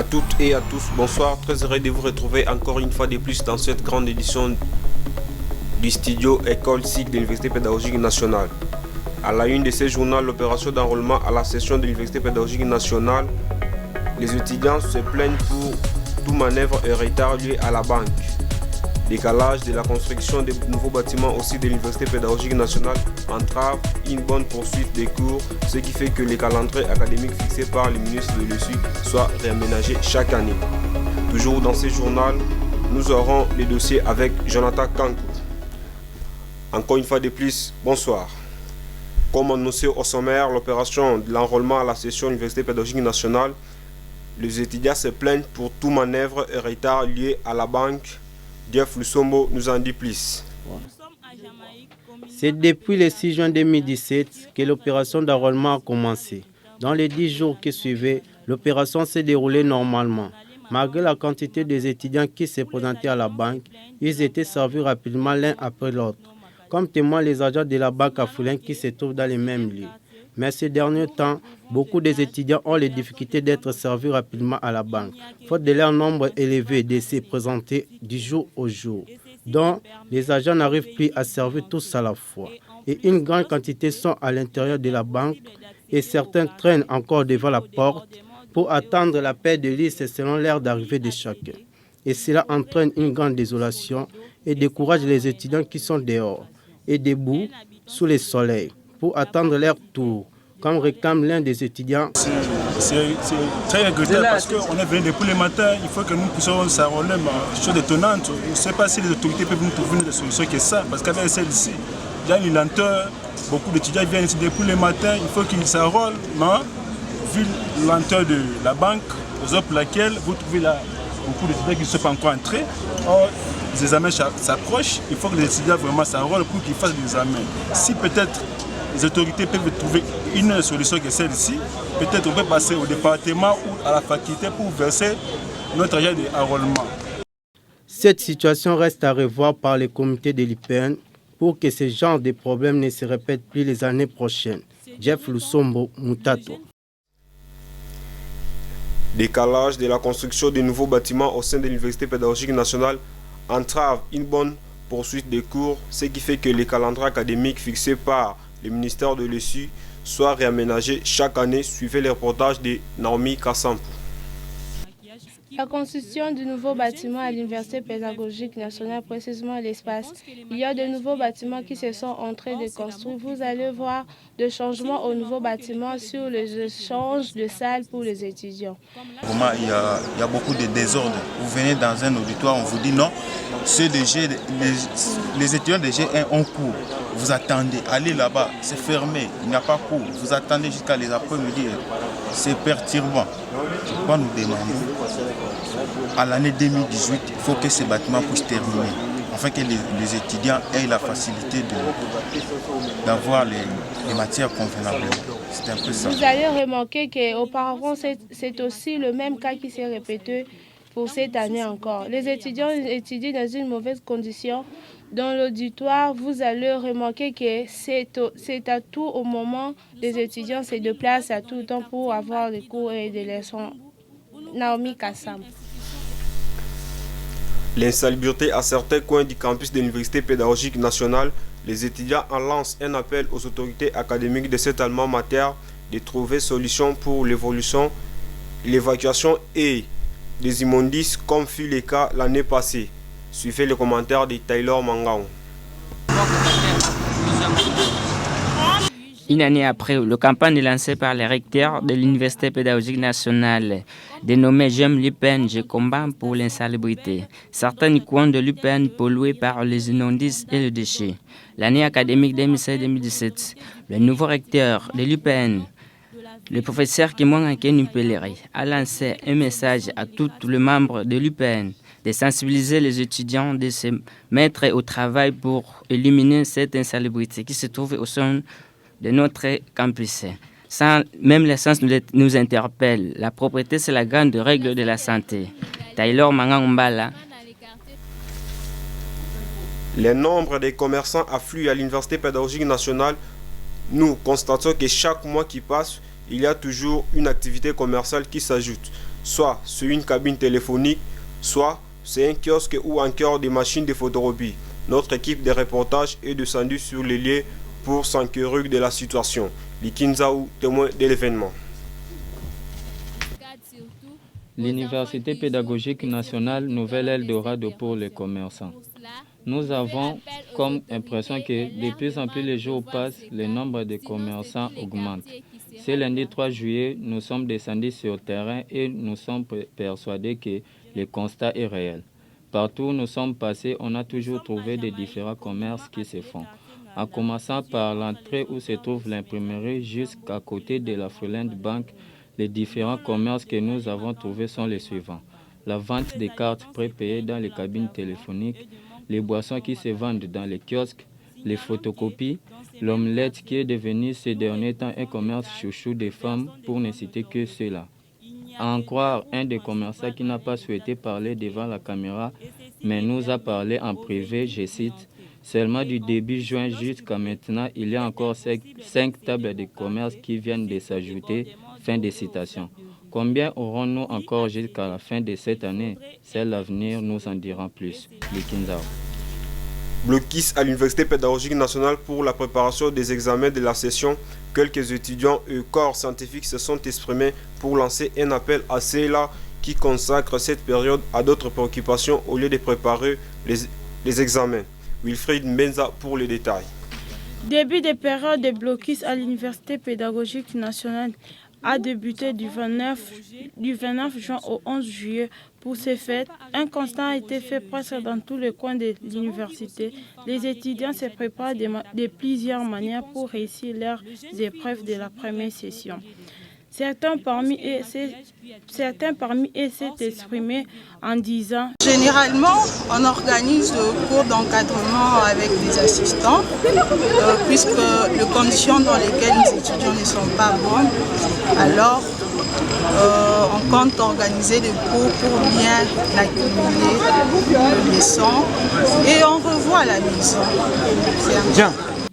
À toutes et à tous, bonsoir. Très heureux de vous retrouver encore une fois de plus dans cette grande édition du studio École SIC de l'Université pédagogique nationale. À la une de ce journal, l'opération d'enrôlement à la session de l'Université pédagogique nationale, les étudiants se plaignent pour toute manœuvre et retard lié à la banque. Décalage de la construction de nouveaux bâtiments aussi de l'Université pédagogique nationale entrave une bonne poursuite des cours, ce qui fait que les calendriers académiques fixés par le ministre de l'ESU soient réaménagés chaque année. Toujours dans ce journal, nous aurons les dossiers avec Jonathan Kankou. Encore une fois de plus, bonsoir. Comme annoncé au sommaire, l'opération de l'enrôlement à la session de l'Université pédagogique nationale, les étudiants se plaignent pour toute manœuvre et retard lié à la banque. Jeff Lusombo nous en dit plus. C'est depuis le 6 juin 2017 que l'opération d'enrôlement a commencé. Dans les 10 jours qui suivaient, l'opération s'est déroulée normalement. Malgré la quantité des étudiants qui s'est présentaient à la banque, ils étaient servis rapidement l'un après l'autre, comme témoignent les agents de la banque à Foulin qui se trouvent dans les mêmes lieux. Mais ces derniers temps, beaucoup des étudiants ont les difficultés d'être servis rapidement à la banque, faute de leur nombre élevé de se présenter du jour au jour. Donc, les agents n'arrivent plus à servir tous à la fois. Et une grande quantité sont à l'intérieur de la banque et certains traînent encore devant la porte pour attendre la paire de listes selon l'heure d'arrivée de chacun. Et cela entraîne une grande désolation et décourage les étudiants qui sont dehors et debout sous le soleil pour attendre leur tour, comme réclame l'un des étudiants. C'est très regrettable parce qu'on est venu depuis le matin, il faut que nous puissions s'enrôler, chose étonnante. Je ne sais pas si les autorités peuvent nous trouver des solutions que ça, parce qu'avec celle-ci, il y a une lenteur, beaucoup d'étudiants viennent ici depuis le matin, il faut qu'ils s'enrôlent, mais vu la lenteur de la banque, pour laquelle vous trouvez là beaucoup d'étudiants qui ne sont pas encore entrés. Or, les examens s'approchent, il faut que les étudiants vraiment s'enrôlent pour qu'ils fassent des examens. Si peut-être les autorités peuvent trouver une solution que celle-ci, peut-être on peut passer au département ou à la faculté pour verser notre agent d'enrôlement. Cette situation reste à revoir par les comités de l'IPN pour que ce genre de problèmes ne se répètent plus les années prochaines. Jeff Lusombo, Mutato. Décalage de la construction de nouveaux bâtiments au sein de l'Université pédagogique nationale entrave une bonne poursuite des cours, ce qui fait que les calendriers académiques fixés par le ministère de l'ESU soient réaménagés chaque année, suivait le reportage de Naomi Kassampo. La construction du nouveau bâtiment à l'Université pédagogique nationale, précisément l'espace. Il y a de nouveaux bâtiments qui se sont en train de construire. Vous allez voir des changements au nouveau bâtiment sur les échanges de salles pour les étudiants. Vraiment, il y a beaucoup de désordre. Vous venez dans un auditoire, on vous dit non, les étudiants de G1 ont cours. Vous attendez, allez là-bas, c'est fermé, il n'y a pas cours. Vous attendez jusqu'à les après-midi, c'est perturbant. Pourquoi nous demandons à l'année 2018, il faut que ces bâtiments puissent terminer, afin que les étudiants aient la facilité d'avoir les matières convenablement. C'est un peu ça. Vous allez remarquer qu'auparavant, c'est aussi le même cas qui s'est répété pour cette année encore. Les étudiants étudient dans une mauvaise condition. Dans l'auditoire, vous allez remarquer que c'est à tout au moment des étudiants se déplacent à tout temps pour avoir des cours et des leçons. Naomi Kassam. L'insalubrité à certains coins du campus de l'Université pédagogique nationale, les étudiants en lancent un appel aux autorités académiques de cet alma mater de trouver solution pour l'évacuation et des immondices comme fut le cas l'année passée. Suivez le commentaire de Taylor Mangao. Une année après, la campagne est lancée par le recteur de l'Université pédagogique nationale, dénommée J'aime l'UPN, je combats pour l'insalubrité. Certains coins de l'UPN pollués par les immondices et les déchets. L'année académique 2016-2017, le nouveau recteur de l'UPN, le professeur Kimon Akenupeleri, a lancé un message à tous les membres de l'UPN de sensibiliser les étudiants, de se mettre au travail pour éliminer cette insalubrité qui se trouve au sein de notre campus. Même les sens nous interpellent. La propreté, c'est la grande règle de la santé. Taylor Mangambala. Les nombres des commerçants affluent à l'Université pédagogique nationale. Nous constatons que chaque mois qui passe, il y a toujours une activité commerciale qui s'ajoute. soit c'est une cabine téléphonique, soit c'est un kiosque ou encore des machines de photocopie. Notre équipe de reportage est descendue sur les lieux pour s'enquérir de la situation. Likinzaou, témoin de l'événement. L'Université pédagogique nationale, Nouvelle Eldorado pour les commerçants. Nous avons comme impression que de plus en plus les jours passent, le nombre de commerçants augmente. Ce lundi 3 juillet, nous sommes descendus sur le terrain et nous sommes persuadés que le constat est réel. Partout où nous sommes passés, on a toujours trouvé des différents commerces qui se font. En commençant par l'entrée où se trouve l'imprimerie jusqu'à côté de la Freeland Bank, les différents commerces que nous avons trouvés sont les suivants. La vente des cartes prépayées dans les cabines téléphoniques, les boissons qui se vendent dans les kiosques, les photocopies, l'omelette qui est devenue ces derniers temps un commerce chouchou des femmes pour ne citer que cela. À en croire un des commerçants qui n'a pas souhaité parler devant la caméra, mais nous a parlé en privé, je cite, « Seulement du début juin jusqu'à maintenant, il y a encore 5 tables de commerce qui viennent de s'ajouter. » Fin de citation. Combien aurons-nous encore jusqu'à la fin de cette année? C'est l'avenir, nous en dirons plus. Likinzao. Blocus à l'Université pédagogique nationale pour la préparation des examens de la session. Quelques étudiants et corps scientifiques se sont exprimés pour lancer un appel à ceux-là qui consacrent cette période à d'autres préoccupations au lieu de préparer les examens. Wilfried Mbenza pour les détails. Début des périodes de blocus à l'Université pédagogique nationale a débuté du 29 juin au 11 juillet. Pour ces fêtes, un constat a été fait presque dans tous les coins de l'université. Les étudiants se préparent de plusieurs manières pour réussir leurs épreuves de la première session. Certains parmi eux s'est exprimé en disant « Généralement, on organise le cours d'encadrement avec des assistants, puisque les conditions dans lesquelles les étudiants ne sont pas bonnes. Alors, on compte organiser des cours pour bien accumuler le leçon et on revoit à la maison. »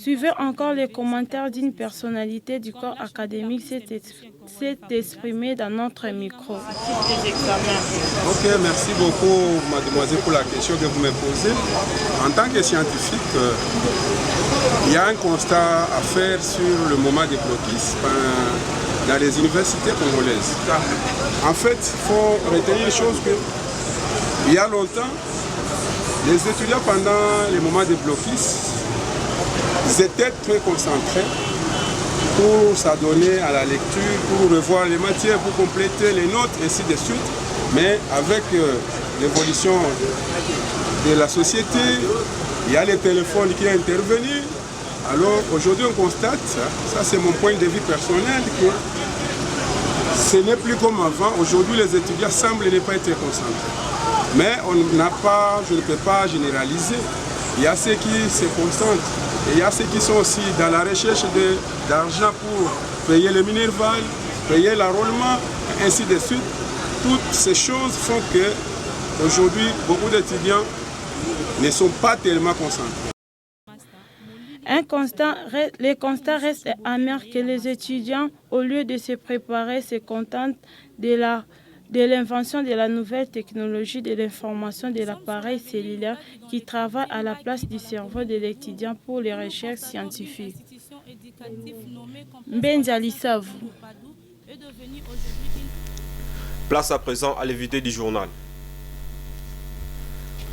Suivez encore les commentaires d'une personnalité du corps académique s'est exprimée dans notre micro. Ok, merci beaucoup mademoiselle pour la question que vous me posez. En tant que scientifique, il y a un constat à faire sur le moment des blocus dans les universités congolaises. En fait, il faut retenir une chose il y a longtemps, les étudiants pendant les moments des blocus, ils étaient très concentrés pour s'adonner à la lecture, pour revoir les matières, pour compléter les notes, ainsi de suite. Mais avec l'évolution de la société, il y a les téléphones qui sont intervenus. Alors aujourd'hui on constate, ça c'est mon point de vue personnel, que ce n'est plus comme avant. Aujourd'hui les étudiants semblent ne pas être concentrés. Mais je ne peux pas généraliser. Il y a ceux qui se concentrent. Et il y a ceux qui sont aussi dans la recherche d'argent pour payer le minerval, payer l'enrôlement, ainsi de suite. Toutes ces choses font que aujourd'hui beaucoup d'étudiants ne sont pas tellement concentrés. Les constats restent amers que les étudiants, au lieu de se préparer, se contentent de l'invention de la nouvelle technologie de l'information de l'appareil cellulaire qui travaille à la place du cerveau de l'étudiant pour les recherches scientifiques. Benzali Savou. Place à présent à l'invité du journal.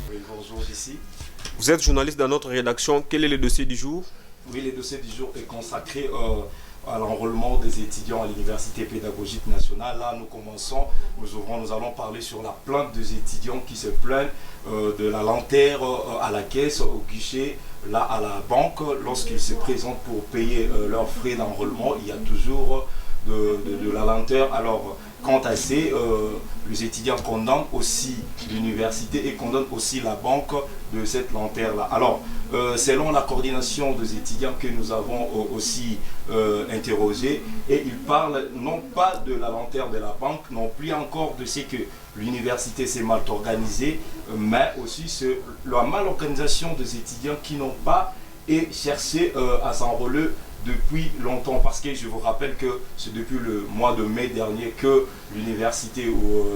Oui, bonjour ici. Vous êtes journaliste dans notre rédaction. Quel est le dossier du jour? Oui, le dossier du jour est consacré à l'enrôlement des étudiants à l'Université pédagogique nationale. Là, nous allons parler sur la plainte des étudiants qui se plaignent de la lenteur à la caisse, au guichet, là à la banque. Lorsqu'ils se présentent pour payer leurs frais d'enrôlement, il y a toujours de la lenteur. Alors, quant à ces, les étudiants condamnent aussi l'université et condamnent aussi la banque de cette lenteur-là. Alors, selon la coordination des étudiants que nous avons aussi interrogés, et ils parlent non pas de la lenteur de la banque, non plus encore de ce que l'université s'est mal organisée, mais aussi la mal organisation des étudiants qui n'ont pas cherché à s'enrôler depuis longtemps, parce que je vous rappelle que c'est depuis le mois de mai dernier que l'université ou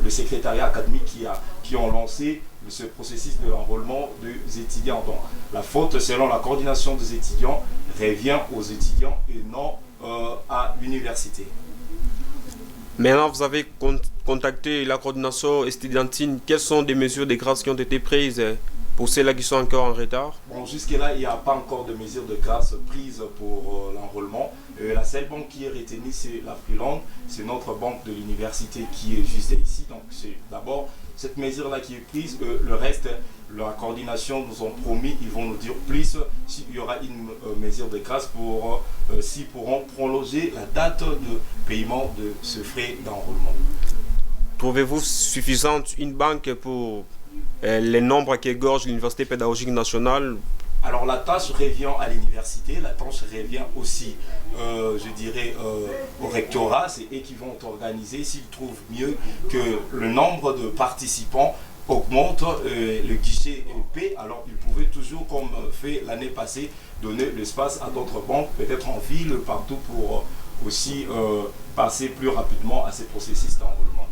le secrétariat académique qui ont lancé ce processus de l'enrôlement des étudiants. Donc, la faute, selon la coordination des étudiants, revient aux étudiants et non à l'université. Maintenant, vous avez contacté la coordination estudiantine. Quelles sont des mesures de grâce qui ont été prises pour ceux-là qui sont encore en retard? Bon, jusque-là, il n'y a pas encore de mesures de grâce prises pour l'enrôlement. La seule banque qui est retenue, c'est la Freeland. C'est notre banque de l'université qui est juste ici. Donc, c'est d'abord cette mesure-là qui est prise. Le reste, la coordination nous ont promis, ils vont nous dire plus s'il y aura une mesure de grâce pour s'ils pourront prolonger la date de paiement de ce frais d'enrôlement. Trouvez-vous suffisante une banque pour les nombres qu'égorge l'Université pédagogique nationale? Alors la tâche revient à l'université, la tâche revient aussi, je dirais, au rectorat. C'est eux qui vont organiser s'ils trouvent mieux que le nombre de participants augmente, le guichet est paix. Alors ils pouvaient toujours, comme fait l'année passée, donner l'espace à d'autres banques, peut-être en ville, partout, pour aussi passer plus rapidement à ces processus d'enrôlement.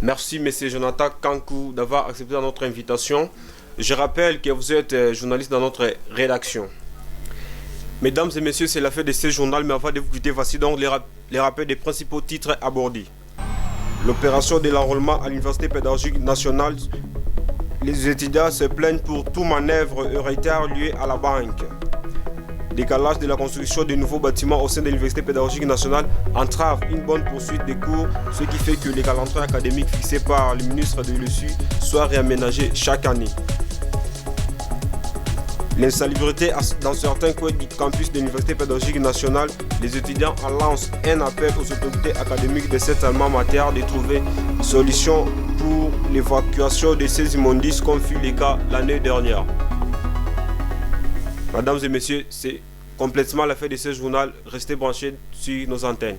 Merci M. Jonathan Kankou d'avoir accepté notre invitation. Je rappelle que vous êtes journaliste dans notre rédaction. Mesdames et messieurs, c'est la fin de ce journal, mais avant de vous quitter, voici donc les rappels des principaux titres abordés. L'opération de l'enrôlement à l'Université pédagogique nationale. Les étudiants se plaignent pour toute manœuvre et retard lié à la banque. Décalage de la construction de nouveaux bâtiments au sein de l'Université pédagogique nationale entrave une bonne poursuite des cours, ce qui fait que les calendriers académiques fixés par le ministre de l'USU soient réaménagés chaque année. L'insalubrité dans certains coins du campus de l'Université pédagogique nationale, les étudiants en lancent un appel aux autorités académiques de cette alma mater de trouver une solution pour l'évacuation de ces immondices comme fut le cas l'année dernière. Mesdames et messieurs, c'est complètement la fin de ce journal. Restez branchés sur nos antennes.